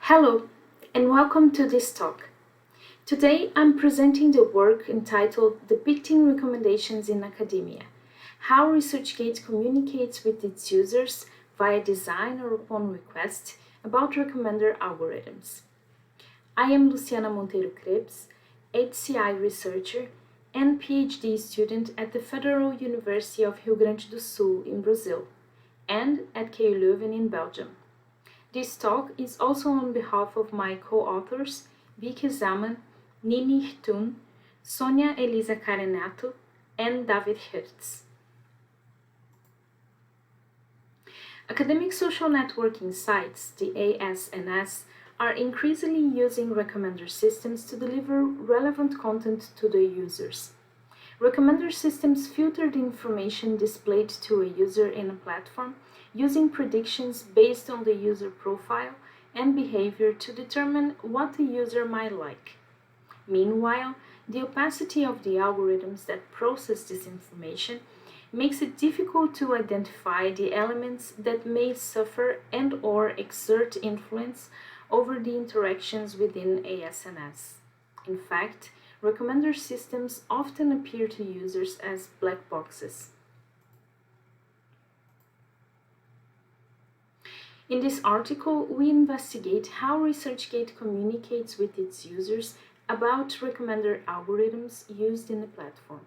Hello, and welcome to this talk. Today I'm presenting the work entitled Depicting Recommendations in Academia, How ResearchGate Communicates with its users via design or upon request about recommender algorithms. I am Luciana Monteiro-Krebs, HCI researcher and PhD student at the Federal University of Rio Grande do Sul in Brazil and at KU Leuven in Belgium. This talk is also on behalf of my co-authors Bieke Zaman, Nyi-Nyi Htun, Sônia, Elisa Caregnato, and Geerts. Academic social networking sites, the ASNS, are increasingly using recommender systems to deliver relevant content to their users. Recommender systems filter the information displayed to a user in a platform using predictions based on the user profile and behavior to determine what the user might like. Meanwhile, the opacity of the algorithms that process this information makes it difficult to identify the elements that may suffer and/or exert influence over the interactions within ASNS. In fact, recommender systems often appear to users as black boxes. In this article, we investigate how ResearchGate communicates with its users about recommender algorithms used in the platform.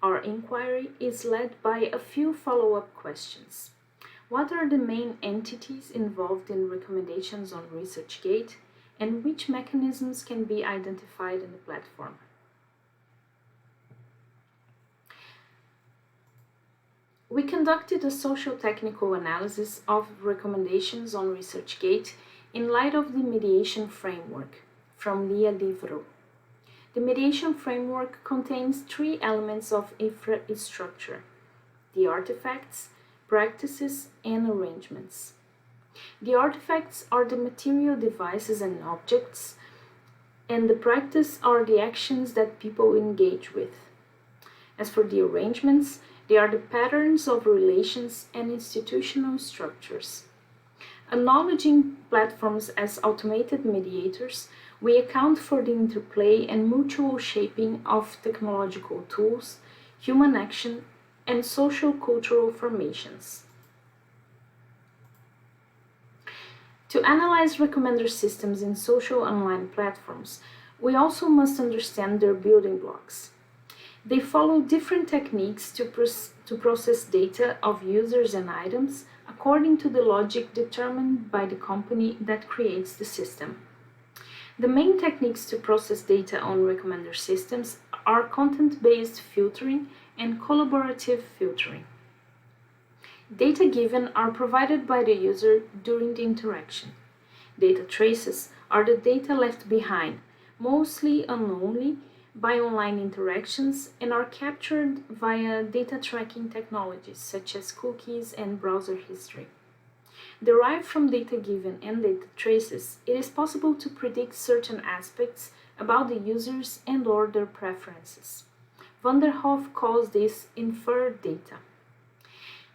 Our inquiry is led by a few follow-up questions. What are the main entities involved in recommendations on ResearchGate, and which mechanisms can be identified in the platform? We conducted a social-technical analysis of recommendations on ResearchGate in light of the Mediation Framework from Livro. The Mediation Framework contains three elements of infrastructure: the artifacts, practices, and arrangements. The artifacts are the material devices and objects, and the practice are the actions that people engage with. As for the arrangements, they are the patterns of relations and institutional structures. Acknowledging platforms as automated mediators, we account for the interplay and mutual shaping of technological tools, human action, and social-cultural formations. To analyze recommender systems in social online platforms, we also must understand their building blocks. They follow different techniques to process data of users and items according to the logic determined by the company that creates the system. The main techniques to process data on recommender systems are content-based filtering and collaborative filtering. Data given are provided by the user during the interaction. Data traces are the data left behind, mostly unknowingly, by online interactions and are captured via data tracking technologies such as cookies and browser history. Derived from data given and data traces, it is possible to predict certain aspects about the users and/or their preferences. Van der Hoef calls this inferred data.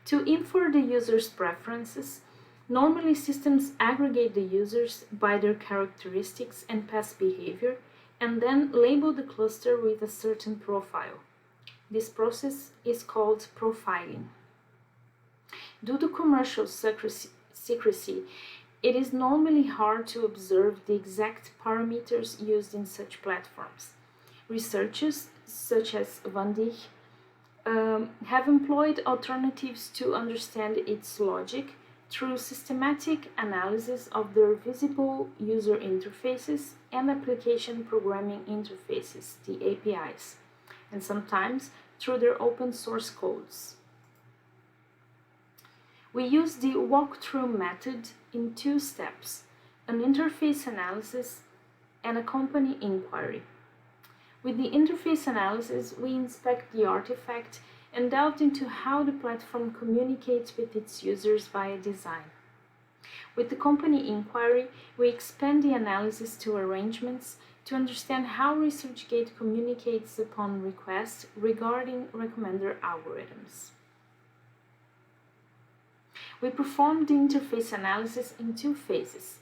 To infer the user's preferences, normally systems aggregate the users by their characteristics and past behavior and then label the cluster with a certain profile. This process is called profiling. Due to commercial secrecy, it is normally hard to observe the exact parameters used in such platforms. Researchers, such as Van Dijk, have employed alternatives to understand its logic through systematic analysis of their visible user interfaces and application programming interfaces, the APIs, and sometimes through their open source codes. We use the walkthrough method in two steps: an interface analysis and a company inquiry. With the interface analysis, we inspect the artifact and delved into how the platform communicates with its users via design. With the company inquiry, we expand the analysis to arrangements to understand how ResearchGate communicates upon request regarding recommender algorithms. We performed the interface analysis in two phases.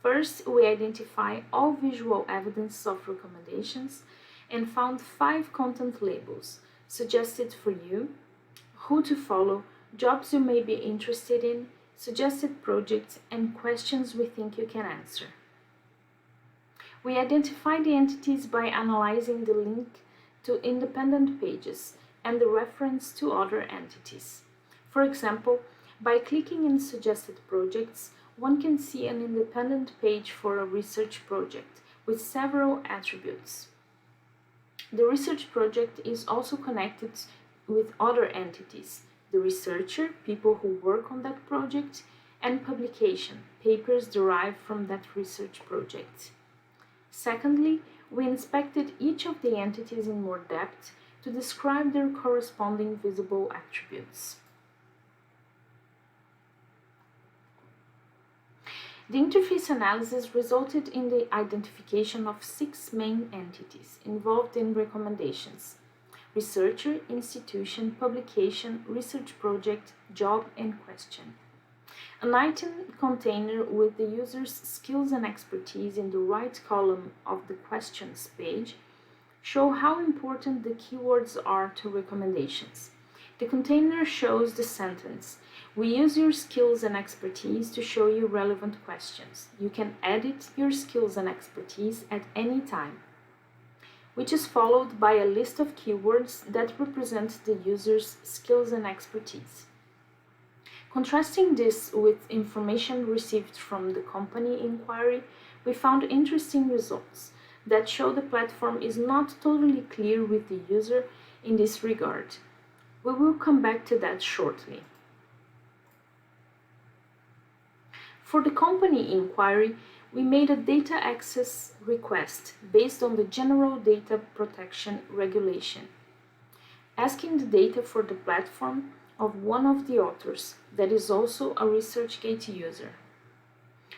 First, we identify all visual evidence of recommendations and found 5 content labels suggested for you, who to follow, jobs you may be interested in, suggested projects, and questions we think you can answer. We identify the entities by analyzing the link to independent pages and the reference to other entities. For example, by clicking in suggested projects, one can see an independent page for a research project with several attributes. The research project is also connected with other entities, the researcher, people who work on that project, and publication, papers derived from that research project. Secondly, we inspected each of the entities in more depth to describe their corresponding visible attributes. The interface analysis resulted in the identification of 6 main entities involved in recommendations: researcher, institution, publication, research project, job, and question. An item container with the user's skills and expertise in the right column of the questions page show how important the keywords are to recommendations. The container shows the sentence: "We use your skills and expertise to show you relevant questions. You can edit your skills and expertise at any time," which is followed by a list of keywords that represent the user's skills and expertise. Contrasting this with information received from the company inquiry, we found interesting results that show the platform is not totally clear with the user in this regard. We will come back to that shortly. For the company inquiry, we made a data access request based on the General Data Protection Regulation, asking the data for the platform of one of the authors that is also a ResearchGate user.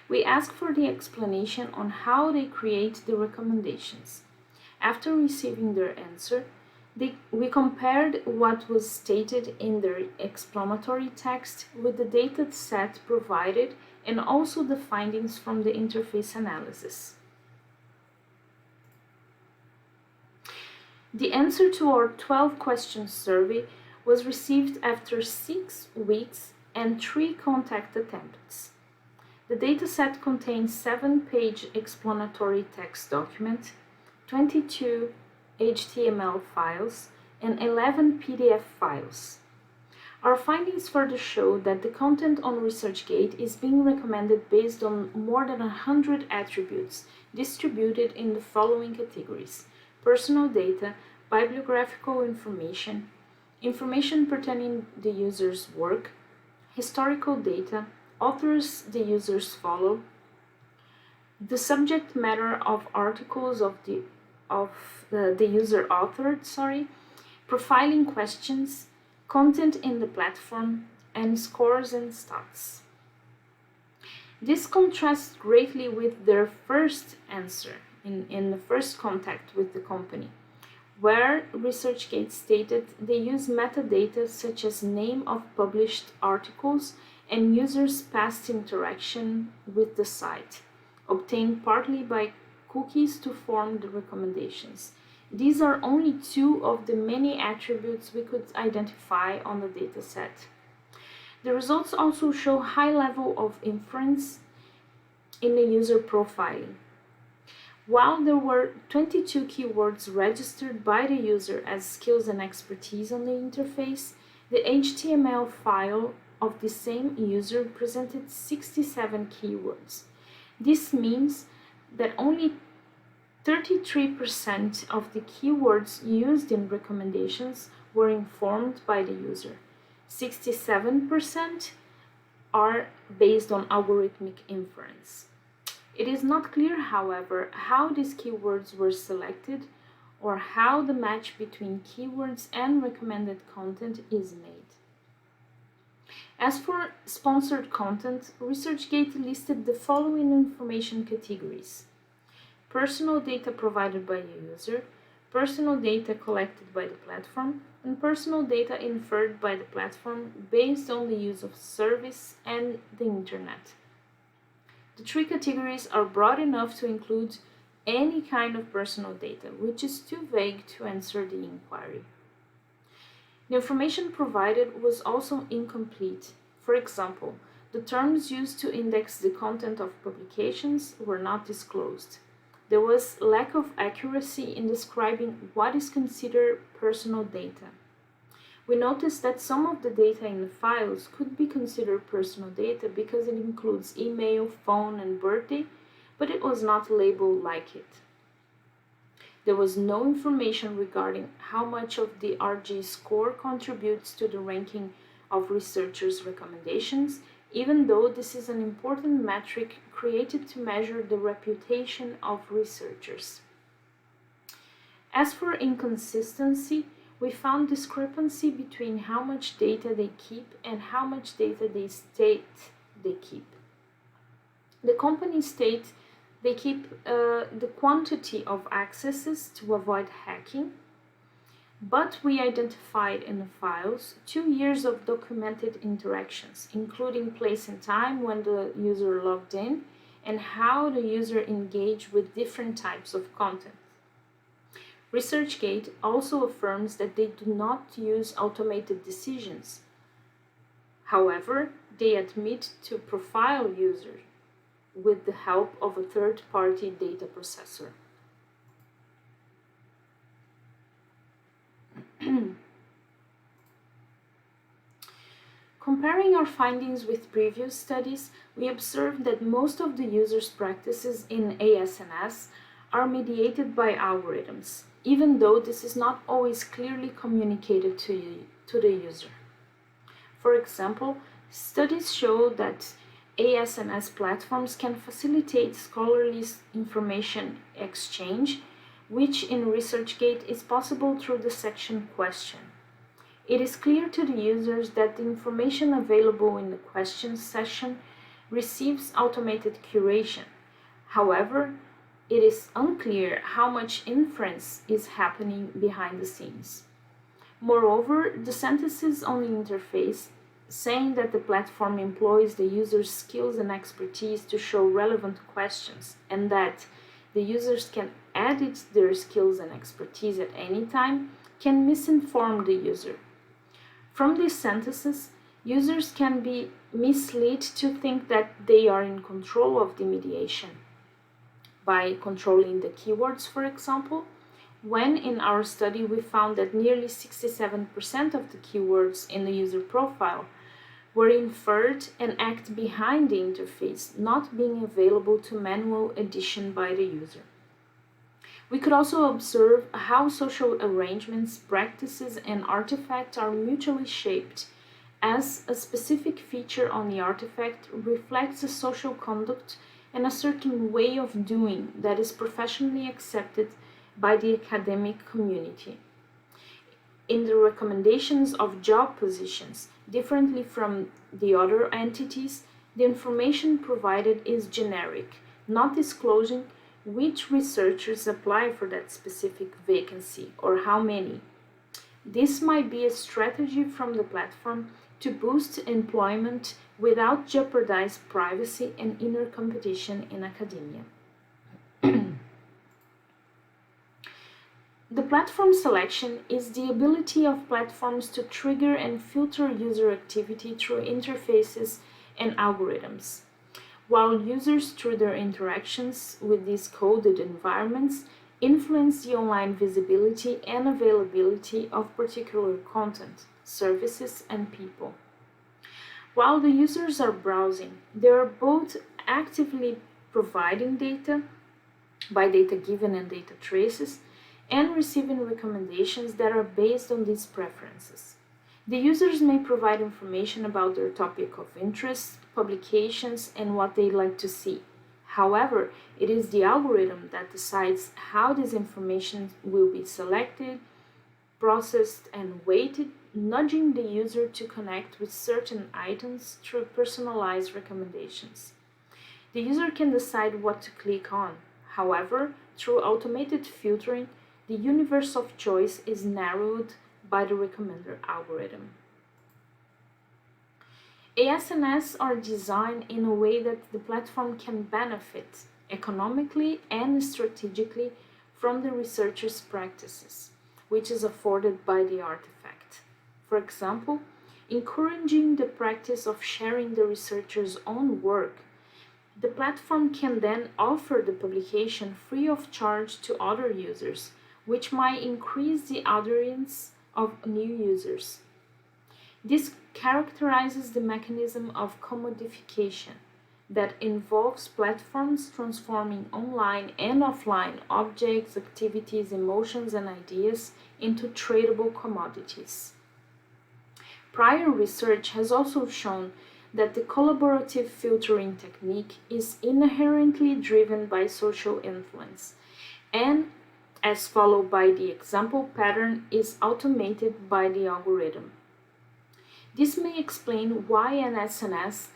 We asked for the explanation on how they create the recommendations. After receiving their answer, we compared what was stated in their explanatory text with the data set provided and also the findings from the interface analysis. The answer to our 12-question survey was received after 6 weeks and 3 contact attempts. The dataset contains 7-page explanatory text document, 22 HTML files, and 11 PDF files. Our findings further show that the content on ResearchGate is being recommended based on more than 100 attributes distributed in the following categories: personal data, bibliographical information, information pertaining to the user's work, historical data, authors the users follow, the subject matter of articles of the user authored, profiling questions, content in the platform, and scores and stats. This contrasts greatly with their first answer in the first contact with the company, where ResearchGate stated they use metadata such as name of published articles and users' past interaction with the site, obtained partly by cookies to form the recommendations. These are only 2 of the many attributes we could identify on the dataset. The results also show high level of inference in the user profiling. While there were 22 keywords registered by the user as skills and expertise on the interface, the HTML file of the same user presented 67 keywords. This means that only 33% of the keywords used in recommendations were informed by the user. 67% are based on algorithmic inference. It is not clear, however, how these keywords were selected or how the match between keywords and recommended content is made. As for sponsored content, ResearchGate listed the following information categories: personal data provided by the user, personal data collected by the platform, and personal data inferred by the platform based on the use of service and the internet. The three categories are broad enough to include any kind of personal data, which is too vague to answer the inquiry. The information provided was also incomplete. For example, the terms used to index the content of publications were not disclosed. There was lack of accuracy in describing what is considered personal data. We noticed that some of the data in the files could be considered personal data because it includes email, phone, and birthday, but it was not labeled like it. There was no information regarding how much of the RG score contributes to the ranking of researchers' recommendations, even though this is an important metric created to measure the reputation of researchers. As for inconsistency, we found discrepancy between how much data they keep and how much data they state they keep. The companies state they keep the quantity of accesses to avoid hacking, but we identified in the files 2 years of documented interactions, including place and time when the user logged in and how the user engaged with different types of content. ResearchGate also affirms that they do not use automated decisions. However, they admit to profile users with the help of a third-party data processor. Comparing our findings with previous studies, we observed that most of the users' practices in ASNS are mediated by algorithms, even though this is not always clearly communicated to the user. For example, studies show that ASNS platforms can facilitate scholarly information exchange, which in ResearchGate is possible through the section question. It is clear to the users that the information available in the questions section receives automated curation. However, it is unclear how much inference is happening behind the scenes. Moreover, the sentences on the interface saying that the platform employs the user's skills and expertise to show relevant questions and that the users can edit their skills and expertise at any time can misinform the user. From these sentences, users can be misled to think that they are in control of the mediation by controlling the keywords, for example, when in our study we found that nearly 67% of the keywords in the user profile were inferred and act behind the interface, not being available to manual addition by the user. We could also observe how social arrangements, practices, and artifacts are mutually shaped, as a specific feature on the artifact reflects a social conduct and a certain way of doing that is professionally accepted by the academic community. In the recommendations of job positions, differently from the other entities, the information provided is generic, not disclosing which researchers apply for that specific vacancy or how many. This might be a strategy from the platform to boost employment without jeopardize privacy and inner competition in academia. The platform selection is the ability of platforms to trigger and filter user activity through interfaces and algorithms, while users, through their interactions with these coded environments, influence the online visibility and availability of particular content, services, and people. While the users are browsing, they are both actively providing data by data given and data traces, and receiving recommendations that are based on these preferences. The users may provide information about their topic of interest, publications, and what they like to see. However, it is the algorithm that decides how this information will be selected, processed, and weighted, nudging the user to connect with certain items through personalized recommendations. The user can decide what to click on. However, through automated filtering, the universe of choice is narrowed by the recommender algorithm. ASNS are designed in a way that the platform can benefit economically and strategically from the researcher's practices, which is afforded by the artifact. For example, encouraging the practice of sharing the researcher's own work, the platform can then offer the publication free of charge to other users, which might increase the audience of new users. This characterizes the mechanism of commodification that involves platforms transforming online and offline objects, activities, emotions, and ideas into tradable commodities. Prior research has also shown that the collaborative filtering technique is inherently driven by social influence and, as followed by the example pattern, is automated by the algorithm. This may explain why an SNS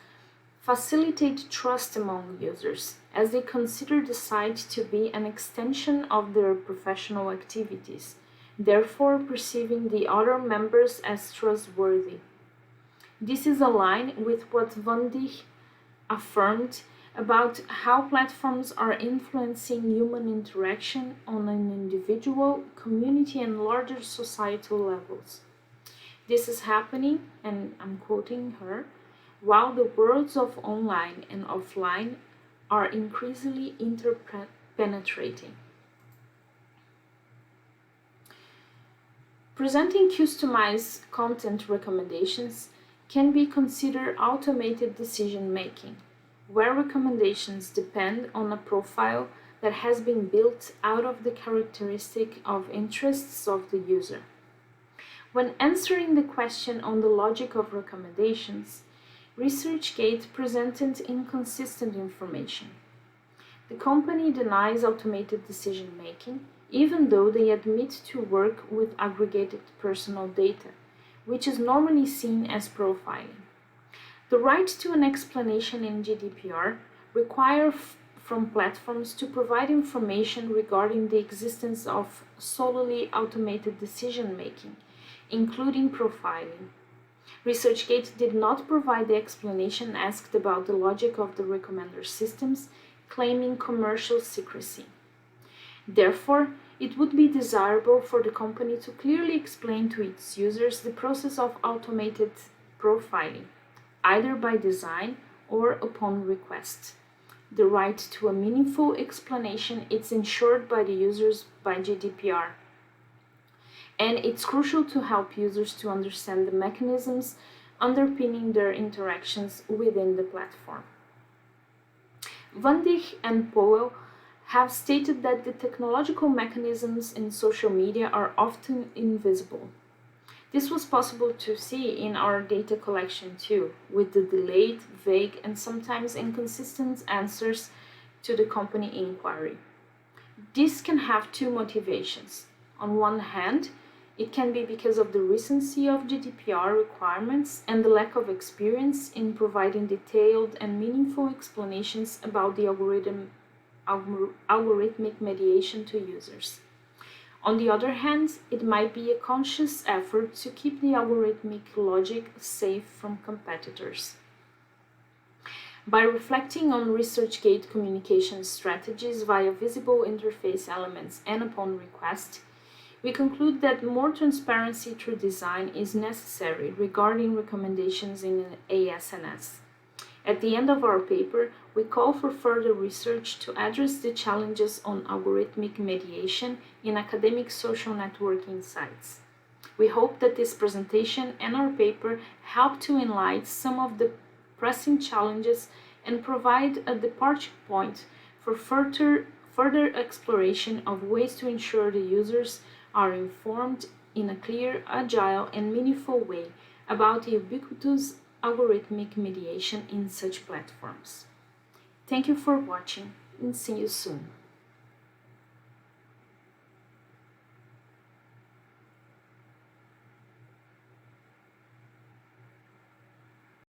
facilitate trust among users, as they consider the site to be an extension of their professional activities, therefore perceiving the other members as trustworthy. This is aligned with what Van Dijk affirmed about how platforms are influencing human interaction on an individual, community, and larger societal levels. This is happening, and I'm quoting her, while the worlds of online and offline are increasingly interpenetrating. Presenting customized content recommendations can be considered automated decision-making, where recommendations depend on a profile that has been built out of the characteristic of interests of the user. When answering the question on the logic of recommendations, ResearchGate presented inconsistent information. The company denies automated decision-making, even though they admit to work with aggregated personal data, which is normally seen as profiling. The right to an explanation in GDPR requires from platforms to provide information regarding the existence of solely automated decision-making, including profiling. ResearchGate did not provide the explanation asked about the logic of the recommender systems, claiming commercial secrecy. Therefore, it would be desirable for the company to clearly explain to its users the process of automated profiling, either by design or upon request. The right to a meaningful explanation is ensured by the users by GDPR, and it's crucial to help users to understand the mechanisms underpinning their interactions within the platform. Van Dijk and Powell have stated that the technological mechanisms in social media are often invisible. This was possible to see in our data collection too, with the delayed, vague, and sometimes inconsistent answers to the company inquiry. This can have two motivations. On one hand, it can be because of the recency of GDPR requirements and the lack of experience in providing detailed and meaningful explanations about the algorithmic mediation to users. On the other hand, it might be a conscious effort to keep the algorithmic logic safe from competitors. By reflecting on ResearchGate communication strategies via visible interface elements and upon request, we conclude that more transparency through design is necessary regarding recommendations in an ASNS. At the end of our paper, we call for further research to address the challenges on algorithmic mediation in academic social networking sites. We hope that this presentation and our paper help to enlighten some of the pressing challenges and provide a departure point for further exploration of ways to ensure the users are informed in a clear, agile, and meaningful way about the ubiquitous algorithmic mediation in such platforms. Thank you for watching, and see you soon.